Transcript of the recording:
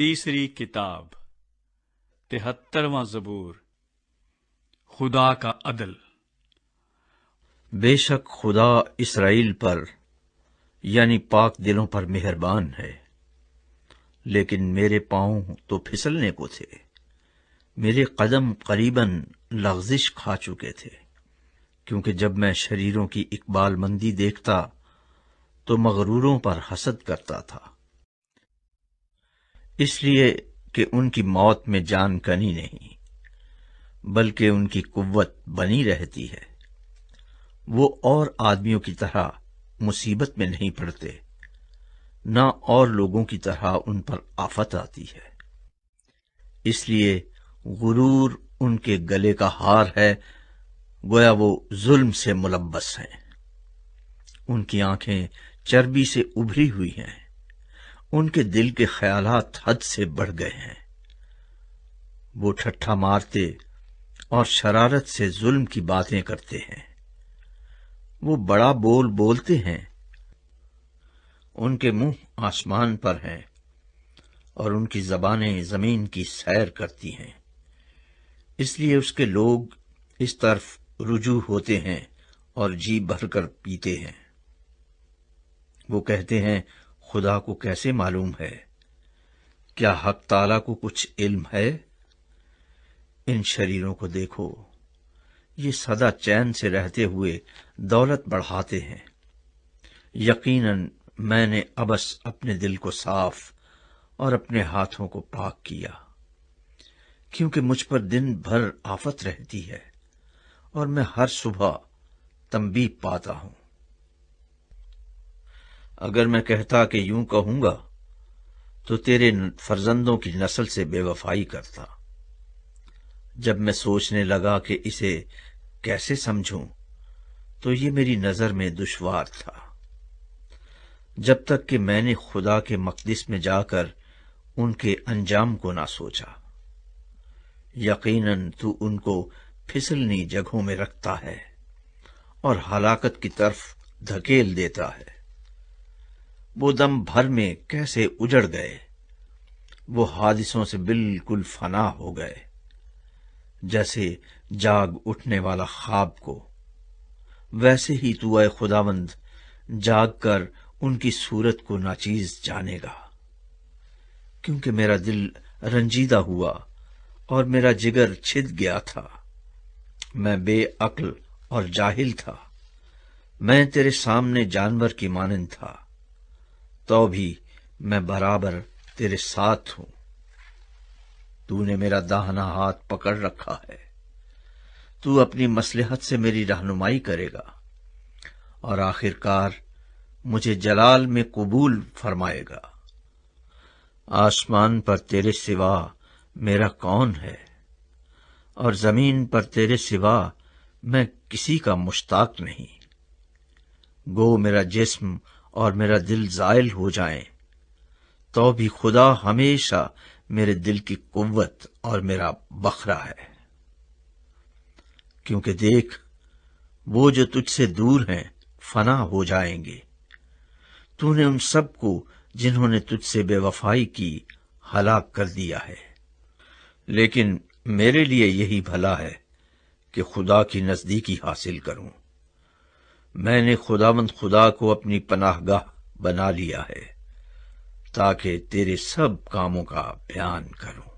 تیسری کتاب 73واں زبور۔ خدا کا عدل۔ بے شک خدا اسرائیل پر یعنی پاک دلوں پر مہربان ہے، لیکن میرے پاؤں تو پھسلنے کو تھے، میرے قدم قریباً لغزش کھا چکے تھے، کیونکہ جب میں شریروں کی اقبال مندی دیکھتا تو مغروروں پر حسد کرتا تھا، اس لیے کہ ان کی موت میں جان کنی نہیں، بلکہ ان کی قوت بنی رہتی ہے۔ وہ اور آدمیوں کی طرح مصیبت میں نہیں پڑتے، نہ اور لوگوں کی طرح ان پر آفت آتی ہے، اس لیے غرور ان کے گلے کا ہار ہے، گویا وہ ظلم سے ملبس ہیں۔ ان کی آنکھیں چربی سے ابھری ہوئی ہیں، ان کے دل کے خیالات حد سے بڑھ گئے ہیں۔ وہ ٹھٹھا مارتے اور شرارت سے ظلم کی باتیں کرتے ہیں۔ وہ بڑا بول بولتے ہیں، ان کے منہ آسمان پر ہیں اور ان کی زبانیں زمین کی سیر کرتی ہیں، اس لیے اس کے لوگ اس طرف رجوع ہوتے ہیں اور جی بھر کر پیتے ہیں۔ وہ کہتے ہیں، خدا کو کیسے معلوم ہے؟ کیا حق تعالیٰ کو کچھ علم ہے؟ ان شریروں کو دیکھو، یہ سدا چین سے رہتے ہوئے دولت بڑھاتے ہیں۔ یقیناً میں نے ابس اپنے دل کو صاف اور اپنے ہاتھوں کو پاک کیا، کیونکہ مجھ پر دن بھر آفت رہتی ہے اور میں ہر صبح تنبیہ پاتا ہوں۔ اگر میں کہتا کہ یوں کہوں گا تو تیرے فرزندوں کی نسل سے بے وفائی کرتا۔ جب میں سوچنے لگا کہ اسے کیسے سمجھوں تو یہ میری نظر میں دشوار تھا، جب تک کہ میں نے خدا کے مقدس میں جا کر ان کے انجام کو نہ سوچا۔ یقیناً تو ان کو پھسلنی جگہوں میں رکھتا ہے اور ہلاکت کی طرف دھکیل دیتا ہے۔ وہ دم بھر میں کیسے اجڑ گئے، وہ حادثوں سے بالکل فنا ہو گئے، جیسے جاگ اٹھنے والا خواب کو، ویسے ہی تو اے خداوند جاگ کر ان کی صورت کو ناچیز جانے گا، کیونکہ میرا دل رنجیدہ ہوا اور میرا جگر چھد گیا تھا۔ میں بے عقل اور جاہل تھا، میں تیرے سامنے جانور کی مانند تھا، تو بھی میں برابر تیرے ساتھ ہوں۔ تو نے میرا داہنا ہاتھ پکڑ رکھا ہے، تو اپنی مصلحت سے میری رہنمائی کرے گا اور آخر کار مجھے جلال میں قبول فرمائے گا۔ آسمان پر تیرے سوا میرا کون ہے، اور زمین پر تیرے سوا میں کسی کا مشتاق نہیں۔ گو میرا جسم اور میرا دل زائل ہو جائیں، تو بھی خدا ہمیشہ میرے دل کی قوت اور میرا بخرا ہے۔ کیونکہ دیکھ، وہ جو تجھ سے دور ہیں فنا ہو جائیں گے، تو نے ان سب کو جنہوں نے تجھ سے بے وفائی کی ہلاک کر دیا ہے۔ لیکن میرے لیے یہی بھلا ہے کہ خدا کی نزدیکی حاصل کروں۔ میں نے خداوند خدا کو اپنی پناہ گاہ بنا لیا ہے، تاکہ تیرے سب کاموں کا بیان کروں۔